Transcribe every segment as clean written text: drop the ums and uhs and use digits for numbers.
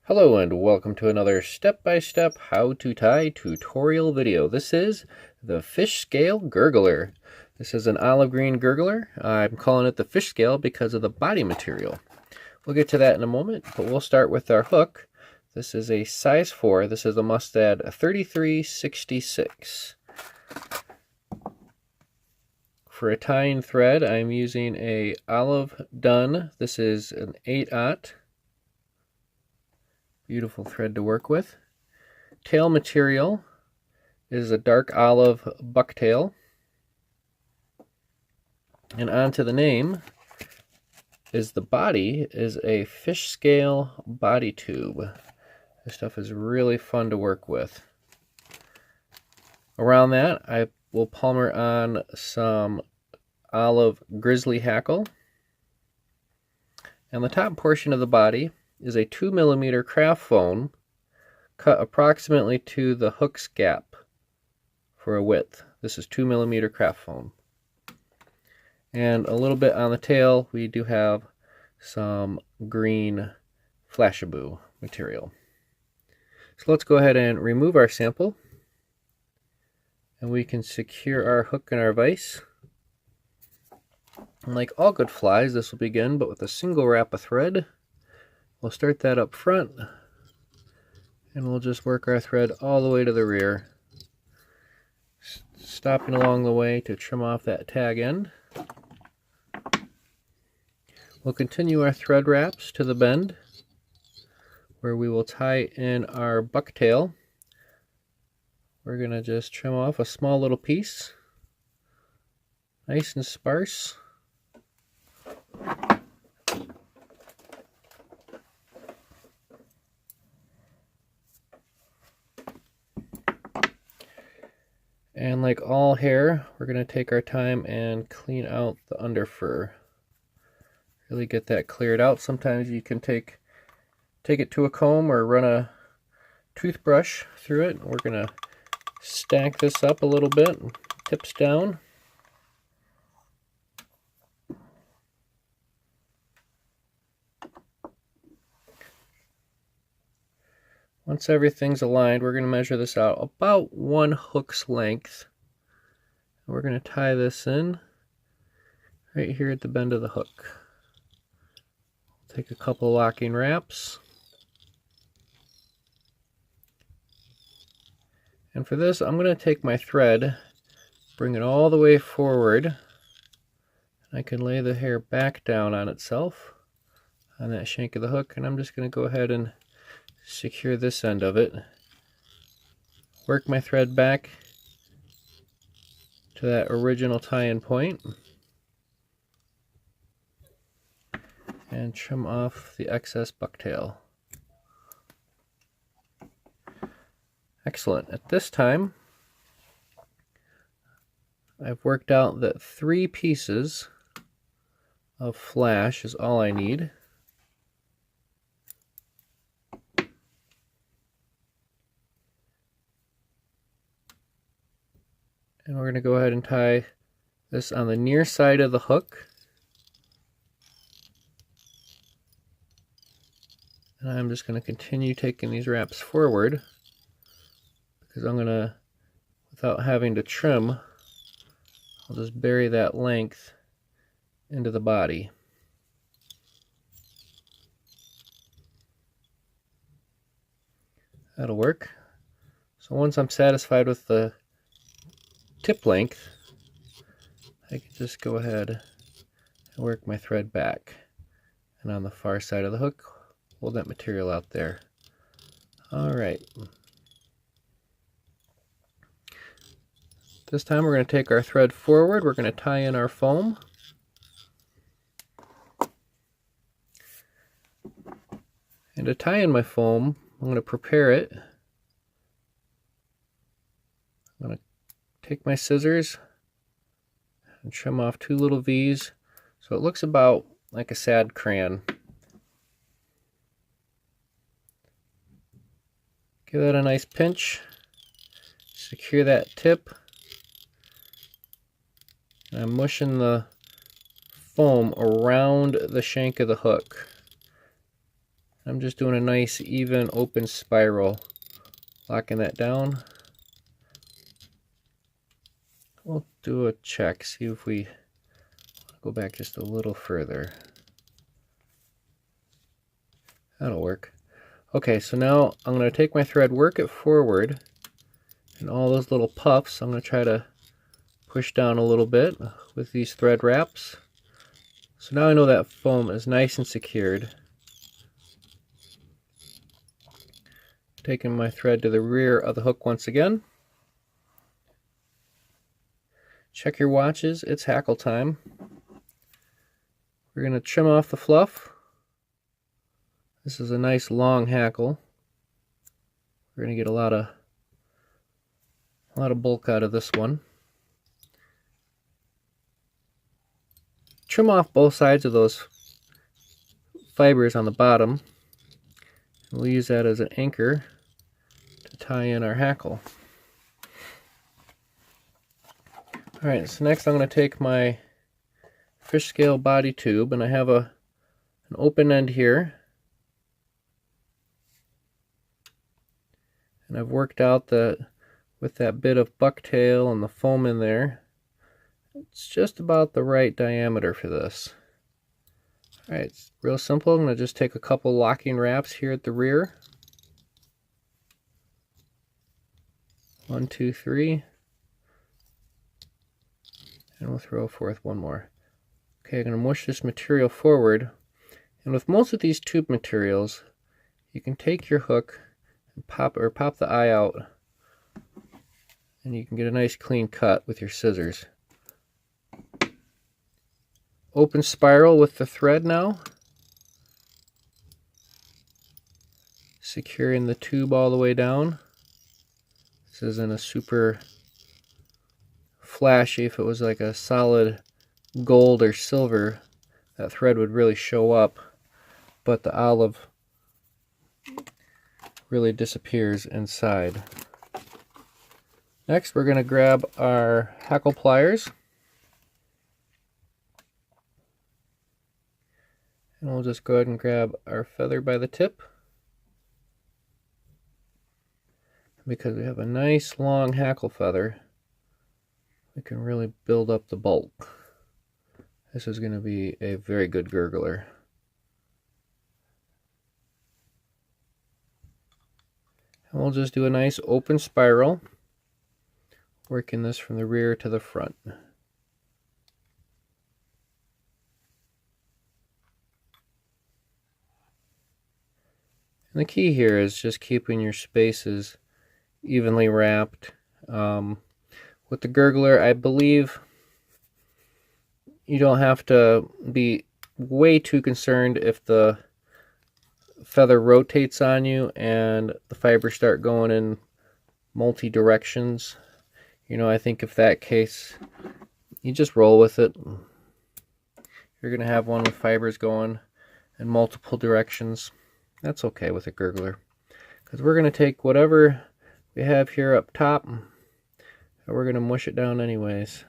Hello and welcome to another step-by-step how to tie tutorial video. This is the Fishscale Gurgler. This is an olive green gurgler. I'm calling it the Fishscale because of the body material. We'll get to that in a moment, but we'll start with our hook. This is a size 4. This is a Mustad 3366. For a tying thread, I'm using a olive dun. This is an 8/0. Beautiful thread to work with. Tail material is a dark olive bucktail. And onto the name is the body is a Fishscale body tube. This stuff is really fun to work with. Around that, I will palmer on some olive Grizzly Hackle. And the top portion of the body is a 2mm craft foam cut approximately to the hook's gap for a width. This is 2mm craft foam. And a little bit on the tail, we do have some green Flashaboo material. So let's go ahead and remove our sample, and we can secure our hook in our vise. And like all good flies, this will begin but with a single wrap of thread. We'll start that up front, and we'll just work our thread all the way to the rear, stopping along the way to trim off that tag end. We'll continue our thread wraps to the bend, where we will tie in our bucktail. We're going to just trim off a small little piece, nice and sparse. And like all hair, we're going to take our time and clean out the under fur. Really get that cleared out. Sometimes you can take it to a comb or run a toothbrush through it. We're going to stack this up a little bit, tips down. Once everything's aligned, we're going to measure this out about 1 hook's length. We're going to tie this in right here at the bend of the hook. Take a couple locking wraps. And for this, I'm going to take my thread, bring it all the way forward. I can lay the hair back down on itself on that shank of the hook, and I'm just going to go ahead and secure this end of it. Work my thread back to that original tie-in point and trim off the excess bucktail. Excellent. At this time, I've worked out that 3 pieces of flash is all I need. And we're going to go ahead and tie this on the near side of the hook. And I'm just going to continue taking these wraps forward, because I'm going to, without having to trim, I'll just bury that length into the body. That'll work. So once I'm satisfied with the tip length, I can just go ahead and work my thread back, and on the far side of the hook, hold that material out there. Alright. This time we're going to take our thread forward, we're going to tie in our foam. And to tie in my foam, I'm going to prepare it. I'm going to take my scissors and trim off 2 little V's so it looks about like a sad crayon. Give that a nice pinch, secure that tip, and I'm mushing the foam around the shank of the hook. I'm just doing a nice even open spiral, locking that down. We'll do a check, see if we go back just a little further. That'll work. Okay, so now I'm going to take my thread, work it forward, and all those little puffs I'm going to try to push down a little bit with these thread wraps. So now I know that foam is nice and secured. Taking my thread to the rear of the hook once again. Check your watches, it's hackle time. We're going to trim off the fluff. This is a nice long hackle. We're going to get a lot of bulk out of this one. Trim off both sides of those fibers on the bottom. We'll use that as an anchor to tie in our hackle. Alright, so next I'm going to take my Fishscale body tube, and I have an open end here. And I've worked out that with that bit of bucktail and the foam in there, it's just about the right diameter for this. Alright, it's real simple. I'm going to just take a couple locking wraps here at the rear. 1, 2, 3. And we'll throw forth one more. Okay, I'm going to mush this material forward. And with most of these tube materials, you can take your hook and pop the eye out, and you can get a nice clean cut with your scissors. Open spiral with the thread now, securing the tube all the way down. This isn't a super flashy. If it was like a solid gold or silver, that thread would really show up, but the olive really disappears inside. Next, we're going to grab our hackle pliers, and we'll just go ahead and grab our feather by the tip. Because we have a nice long hackle feather, we can really build up the bulk. This is going to be a very good gurgler. And we'll just do a nice open spiral, working this from the rear to the front. And the key here is just keeping your spaces evenly wrapped. With the gurgler, I believe you don't have to be way too concerned if the feather rotates on you and the fibers start going in multi directions. You know, I think if that case, you just roll with it. You're going to have one with fibers going in multiple directions. That's okay with a gurgler, because we're going to take whatever we have here up top and we're going to mush it down anyways.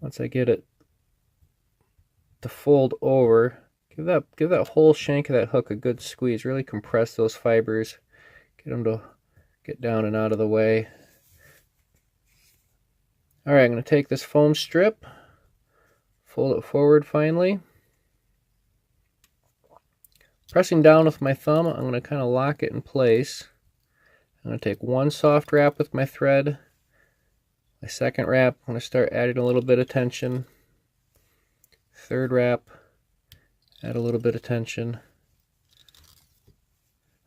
Once I get it to fold over, give that whole shank of that hook a good squeeze. Really compress those fibers, get them to get down and out of the way. Alright, I'm going to take this foam strip, fold it forward finally. Pressing down with my thumb, I'm going to kind of lock it in place. I'm going to take one soft wrap with my thread. My second wrap, I'm going to start adding a little bit of tension. Third wrap, add a little bit of tension.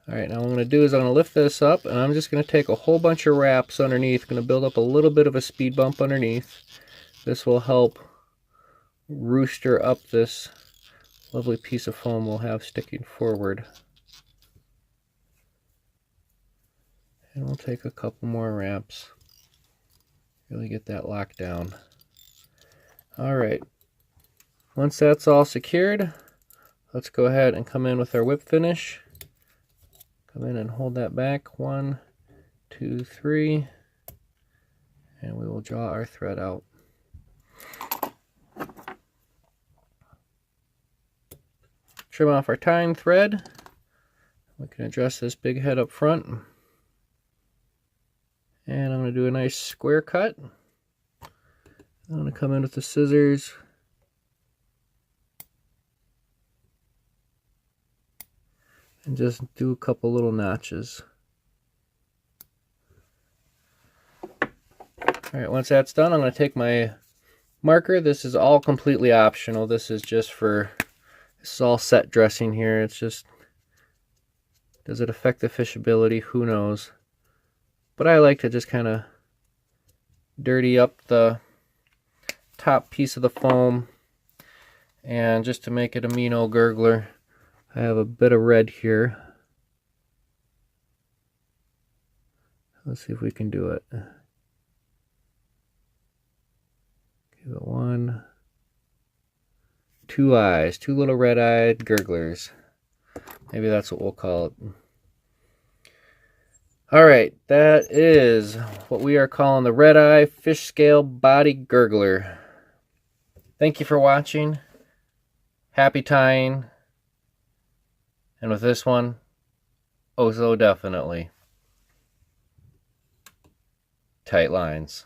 Alright, now what I'm going to do is I'm going to lift this up, and I'm just going to take a whole bunch of wraps underneath. Going to build up a little bit of a speed bump underneath. This will help rooster up this lovely piece of foam we'll have sticking forward. And we'll take a couple more wraps. Really get that locked down. Alright, once that's all secured, let's go ahead and come in with our whip finish. Come in and hold that back. 1, 2, 3. And we will draw our thread out. trim off our tying thread. We can adjust this big head up front. And I'm going to do a nice square cut. I'm going to come in with the scissors. And just do a couple little notches. Alright, once that's done, I'm going to take my marker. This is all completely optional. This is just for, this is all set dressing here. It's just, does it affect the fishability? Who knows? But I like to just kind of dirty up the top piece of the foam. And just to make it a mean old gurgler, I have a bit of red here. Let's see if we can do it. Give it one, two eyes, two little red-eyed gurglers. Maybe that's what we'll call it. Alright, that is what we are calling the red-eye Fishscale body gurgler. Thank you for watching. Happy tying. And with this one, oh so definitely, tight lines.